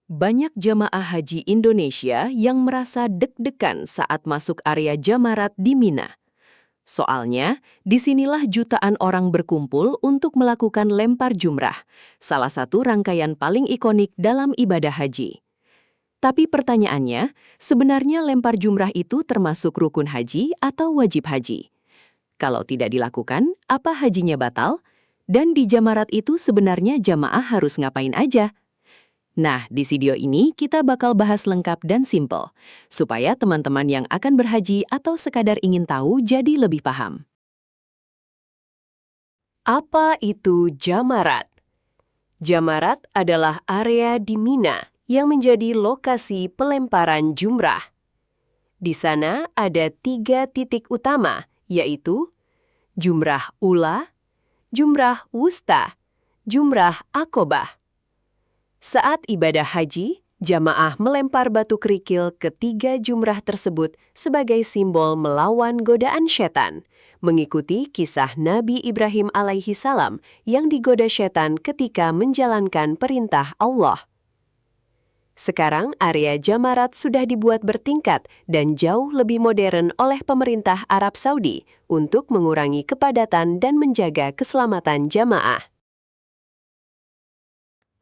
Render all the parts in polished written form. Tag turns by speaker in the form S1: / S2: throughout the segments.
S1: Banyak jamaah haji Indonesia yang merasa deg-degan saat masuk area jamarat di Mina. Soalnya, disinilah jutaan orang berkumpul untuk melakukan lempar jumrah, salah satu rangkaian paling ikonik dalam ibadah haji. Tapi pertanyaannya, sebenarnya lempar jumrah itu termasuk rukun haji atau wajib haji? Kalau tidak dilakukan, apa hajinya batal? Dan di jamarat itu sebenarnya jamaah harus ngapain aja? Nah, di video ini kita bakal bahas lengkap dan simpel, supaya teman-teman yang akan berhaji atau sekadar ingin tahu jadi lebih paham. Apa itu jamarat? Jamarat adalah area di Mina yang menjadi lokasi pelemparan jumrah. Di sana ada 3 titik utama, yaitu jumrah ula, jumrah wusta, jumrah akobah. Saat ibadah haji, jamaah melempar batu kerikil ke 3 jumrah tersebut sebagai simbol melawan godaan setan, mengikuti kisah Nabi Ibrahim alaihi salam yang digoda setan ketika menjalankan perintah Allah. Sekarang area jamarat sudah dibuat bertingkat dan jauh lebih modern oleh pemerintah Arab Saudi untuk mengurangi kepadatan dan menjaga keselamatan jamaah.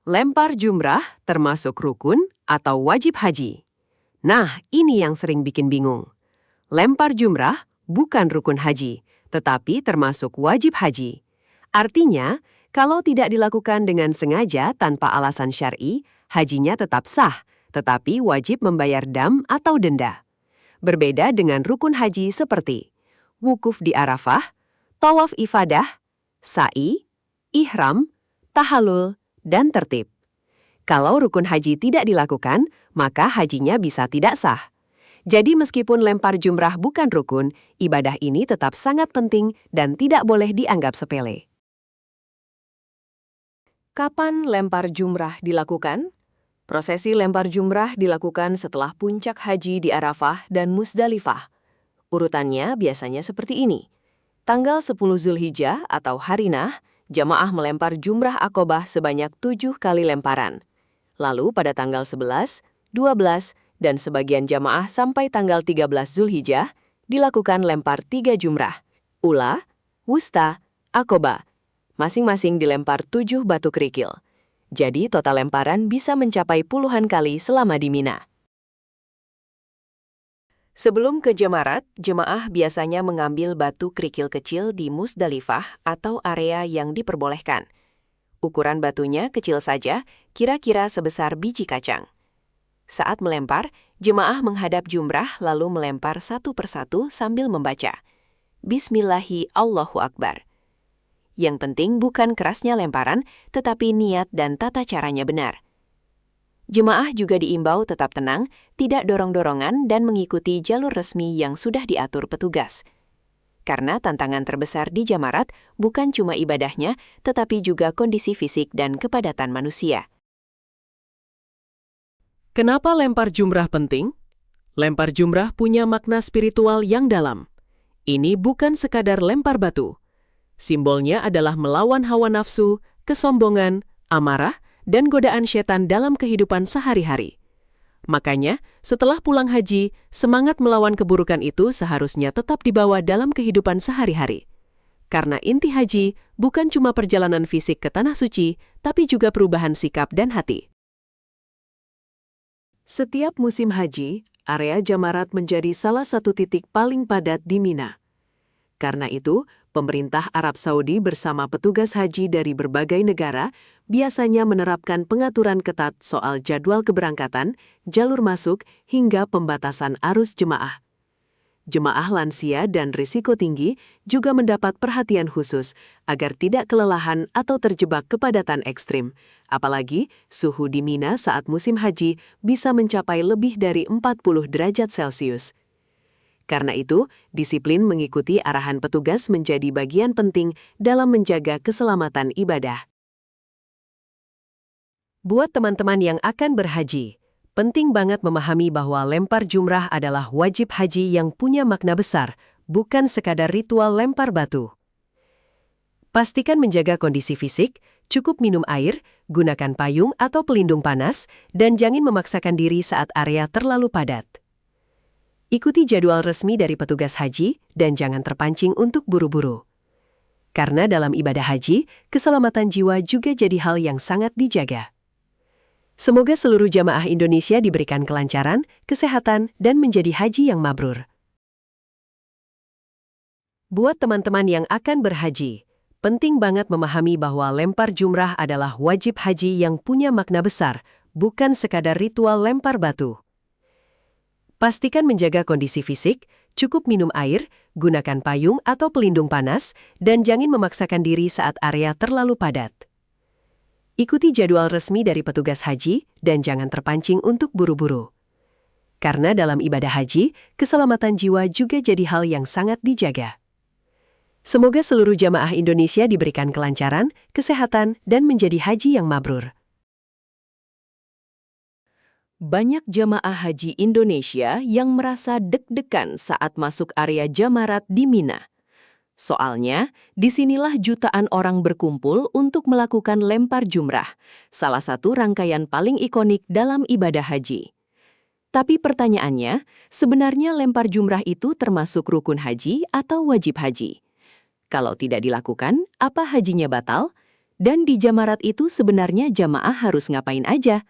S1: Lempar jumrah termasuk rukun atau wajib haji. Nah, ini yang sering bikin bingung. Lempar jumrah bukan rukun haji, tetapi termasuk wajib haji. Artinya, kalau tidak dilakukan dengan sengaja tanpa alasan syar'i, hajinya tetap sah, tetapi wajib membayar dam atau denda. Berbeda dengan rukun haji seperti wukuf di Arafah, tawaf ifadah, sa'i, ihram, tahallul, dan tertib. Kalau rukun haji tidak dilakukan, maka hajinya bisa tidak sah. Jadi meskipun lempar jumrah bukan rukun, ibadah ini tetap sangat penting dan tidak boleh dianggap sepele. Kapan lempar jumrah dilakukan? Prosesi lempar jumrah dilakukan setelah puncak haji di Arafah dan Musdalifah. Urutannya biasanya seperti ini. Tanggal 10 Zulhijjah atau hari Nah, jamaah melempar jumrah akobah sebanyak 7 kali lemparan. Lalu pada tanggal 11, 12, dan sebagian jamaah sampai tanggal 13 Zulhijjah, dilakukan lempar 3 jumrah, ula, wusta, akobah. Masing-masing dilempar 7 batu kerikil. Jadi total lemparan bisa mencapai puluhan kali selama di Mina. Sebelum ke jamarat, jemaah biasanya mengambil batu kerikil kecil di Musdalifah atau area yang diperbolehkan. Ukuran batunya kecil saja, kira-kira sebesar biji kacang. Saat melempar, jemaah menghadap jumrah lalu melempar satu persatu sambil membaca, Bismillahi Allahu Akbar. Yang penting bukan kerasnya lemparan, tetapi niat dan tata caranya benar. Jemaah juga diimbau tetap tenang, tidak dorong-dorongan dan mengikuti jalur resmi yang sudah diatur petugas. Karena tantangan terbesar di jamarat bukan cuma ibadahnya, tetapi juga kondisi fisik dan kepadatan manusia. Kenapa lempar jumrah penting? Lempar jumrah punya makna spiritual yang dalam. Ini bukan sekadar lempar batu. Simbolnya adalah melawan hawa nafsu, kesombongan, amarah, dan godaan setan dalam kehidupan sehari-hari. Makanya, setelah pulang haji, semangat melawan keburukan itu seharusnya tetap dibawa dalam kehidupan sehari-hari. Karena inti haji bukan cuma perjalanan fisik ke tanah suci, tapi juga perubahan sikap dan hati. Setiap musim haji, area jamarat menjadi salah satu titik paling padat di Mina. Karena itu, pemerintah Arab Saudi bersama petugas haji dari berbagai negara biasanya menerapkan pengaturan ketat soal jadwal keberangkatan, jalur masuk, hingga pembatasan arus jemaah. Jemaah lansia dan risiko tinggi juga mendapat perhatian khusus agar tidak kelelahan atau terjebak kepadatan ekstrim. Apalagi, suhu di Mina saat musim haji bisa mencapai lebih dari 40 derajat Celcius. Karena itu, disiplin mengikuti arahan petugas menjadi bagian penting dalam menjaga keselamatan ibadah. Buat teman-teman yang akan berhaji, penting banget memahami bahwa lempar jumrah adalah wajib haji yang punya makna besar, bukan sekadar ritual lempar batu. Pastikan menjaga kondisi fisik, cukup minum air, gunakan payung atau pelindung panas, dan jangan memaksakan diri saat area terlalu padat. Ikuti jadwal resmi dari petugas haji dan jangan terpancing untuk buru-buru. Karena dalam ibadah haji, keselamatan jiwa juga jadi hal yang sangat dijaga. Semoga seluruh jamaah Indonesia diberikan kelancaran, kesehatan, dan menjadi haji yang mabrur. Buat teman-teman yang akan berhaji, penting banget memahami bahwa lempar jumrah adalah wajib haji yang punya makna besar, bukan sekadar ritual lempar batu. Pastikan menjaga kondisi fisik, cukup minum air, gunakan payung atau pelindung panas, dan jangan memaksakan diri saat area terlalu padat. Ikuti jadwal resmi dari petugas haji dan jangan terpancing untuk buru-buru. Karena dalam ibadah haji, keselamatan jiwa juga jadi hal yang sangat dijaga. Semoga seluruh jamaah Indonesia diberikan kelancaran, kesehatan, dan menjadi haji yang mabrur. Banyak jamaah haji Indonesia yang merasa deg-degan saat masuk area jamarat di Mina. Soalnya, disinilah jutaan orang berkumpul untuk melakukan lempar jumrah, salah satu rangkaian paling ikonik dalam ibadah haji. Tapi pertanyaannya, sebenarnya lempar jumrah itu termasuk rukun haji atau wajib haji? Kalau tidak dilakukan, apa hajinya batal? Dan di jamarat itu sebenarnya jamaah harus ngapain aja?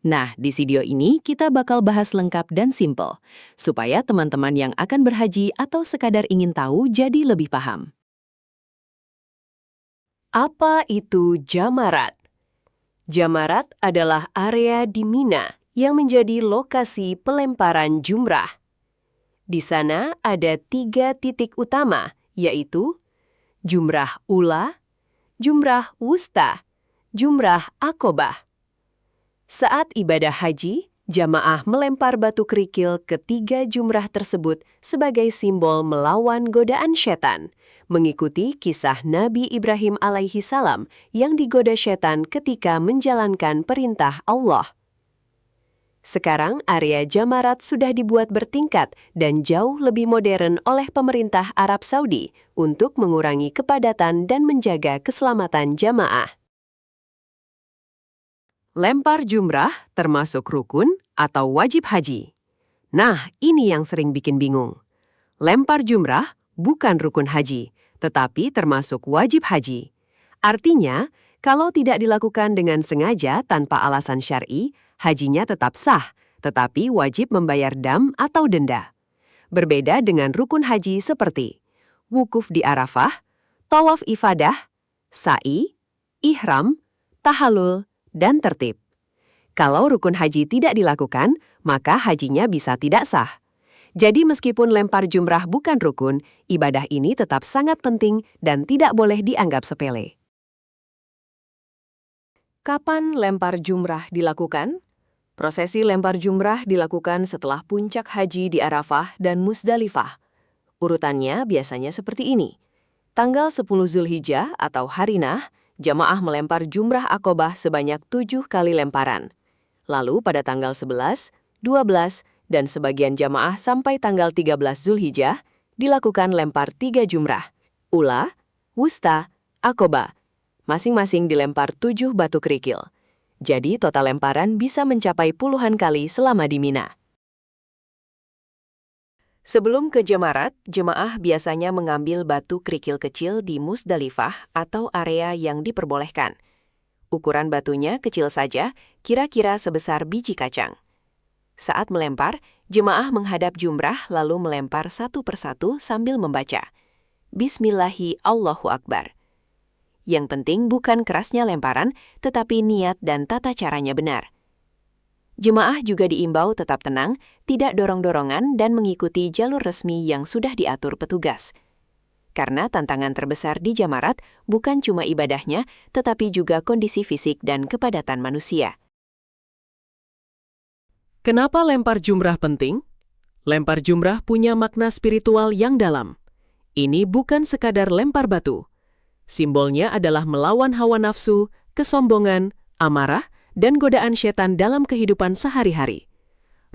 S1: Nah, di video ini kita bakal bahas lengkap dan simpel, supaya teman-teman yang akan berhaji atau sekadar ingin tahu jadi lebih paham. Apa itu jamarat? Jamarat adalah area di Mina yang menjadi lokasi pelemparan jumrah. Di sana ada 3 titik utama, yaitu jumrah ula, jumrah wusta, jumrah akobah. Saat ibadah haji, jamaah melempar batu kerikil ke 3 jumrah tersebut sebagai simbol melawan godaan setan, mengikuti kisah Nabi Ibrahim alaihi salam yang digoda setan ketika menjalankan perintah Allah. Sekarang area jamarat sudah dibuat bertingkat dan jauh lebih modern oleh pemerintah Arab Saudi untuk mengurangi kepadatan dan menjaga keselamatan jamaah. Lempar jumrah termasuk rukun atau wajib haji. Nah, ini yang sering bikin bingung. Lempar jumrah bukan rukun haji, tetapi termasuk wajib haji. Artinya, kalau tidak dilakukan dengan sengaja tanpa alasan syar'i, hajinya tetap sah, tetapi wajib membayar dam atau denda. Berbeda dengan rukun haji seperti wukuf di Arafah, tawaf ifadah, sa'i, ihram, tahallul, dan tertib. Kalau rukun haji tidak dilakukan, maka hajinya bisa tidak sah. Jadi meskipun lempar jumrah bukan rukun, ibadah ini tetap sangat penting dan tidak boleh dianggap sepele. Kapan lempar jumrah dilakukan? Prosesi lempar jumrah dilakukan setelah puncak haji di Arafah dan Musdalifah. Urutannya biasanya seperti ini. Tanggal 10 Zulhijjah atau hari Nah, jamaah melempar jumrah akobah sebanyak 7 kali lemparan. Lalu pada tanggal 11, 12, dan sebagian jamaah sampai tanggal 13 Zulhijjah, dilakukan lempar 3 jumrah, ula, wusta, akobah. Masing-masing dilempar 7 batu kerikil. Jadi total lemparan bisa mencapai puluhan kali selama di Mina. Sebelum ke jamarat, jemaah biasanya mengambil batu kerikil kecil di Musdalifah atau area yang diperbolehkan. Ukuran batunya kecil saja, kira-kira sebesar biji kacang. Saat melempar, jemaah menghadap jumrah lalu melempar satu persatu sambil membaca, Bismillahi Allahu Akbar. Yang penting bukan kerasnya lemparan, tetapi niat dan tata caranya benar. Jemaah juga diimbau tetap tenang, tidak dorong-dorongan dan mengikuti jalur resmi yang sudah diatur petugas. Karena tantangan terbesar di jamarat bukan cuma ibadahnya, tetapi juga kondisi fisik dan kepadatan manusia. Kenapa lempar jumrah penting? Lempar jumrah punya makna spiritual yang dalam. Ini bukan sekadar lempar batu. Simbolnya adalah melawan hawa nafsu, kesombongan, amarah, dan godaan setan dalam kehidupan sehari-hari.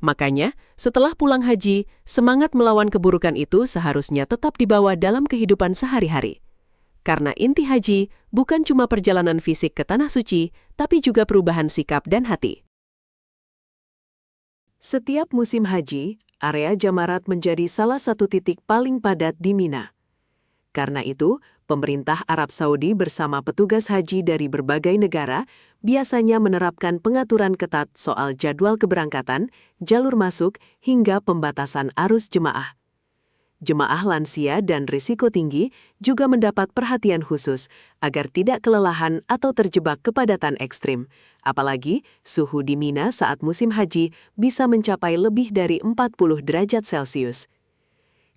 S1: Makanya, setelah pulang haji, semangat melawan keburukan itu seharusnya tetap dibawa dalam kehidupan sehari-hari. Karena inti haji bukan cuma perjalanan fisik ke tanah suci, tapi juga perubahan sikap dan hati. Setiap musim haji, area Jamarat menjadi salah satu titik paling padat di Mina. Karena itu, pemerintah Arab Saudi bersama petugas haji dari berbagai negara biasanya menerapkan pengaturan ketat soal jadwal keberangkatan, jalur masuk, hingga pembatasan arus jemaah. Jemaah lansia dan risiko tinggi juga mendapat perhatian khusus agar tidak kelelahan atau terjebak kepadatan ekstrim. Apalagi, suhu di Mina saat musim haji bisa mencapai lebih dari 40 derajat Celcius.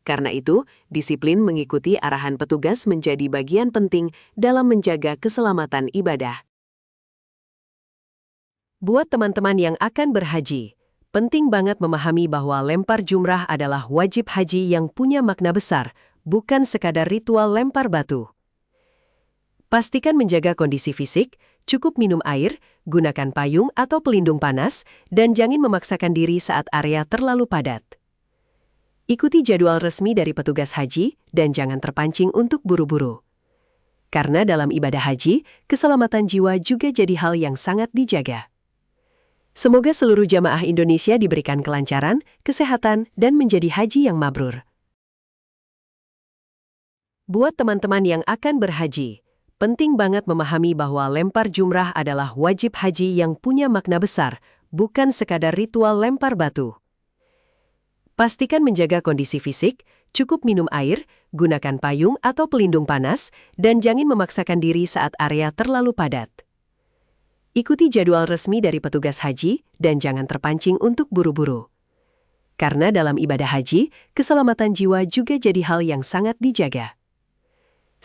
S1: Karena itu, disiplin mengikuti arahan petugas menjadi bagian penting dalam menjaga keselamatan ibadah. Buat teman-teman yang akan berhaji, penting banget memahami bahwa lempar jumrah adalah wajib haji yang punya makna besar, bukan sekadar ritual lempar batu. Pastikan menjaga kondisi fisik, cukup minum air, gunakan payung atau pelindung panas, dan jangan memaksakan diri saat area terlalu padat. Ikuti jadwal resmi dari petugas haji dan jangan terpancing untuk buru-buru. Karena dalam ibadah haji, keselamatan jiwa juga jadi hal yang sangat dijaga. Semoga seluruh jamaah Indonesia diberikan kelancaran, kesehatan, dan menjadi haji yang mabrur. Buat teman-teman yang akan berhaji, penting banget memahami bahwa lempar jumrah adalah wajib haji yang punya makna besar, bukan sekadar ritual lempar batu. Pastikan menjaga kondisi fisik, cukup minum air, gunakan payung atau pelindung panas, dan jangan memaksakan diri saat area terlalu padat. Ikuti jadwal resmi dari petugas haji dan jangan terpancing untuk buru-buru. Karena dalam ibadah haji, keselamatan jiwa juga jadi hal yang sangat dijaga.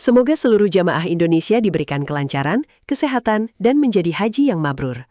S1: Semoga seluruh jamaah Indonesia diberikan kelancaran, kesehatan, dan menjadi haji yang mabrur.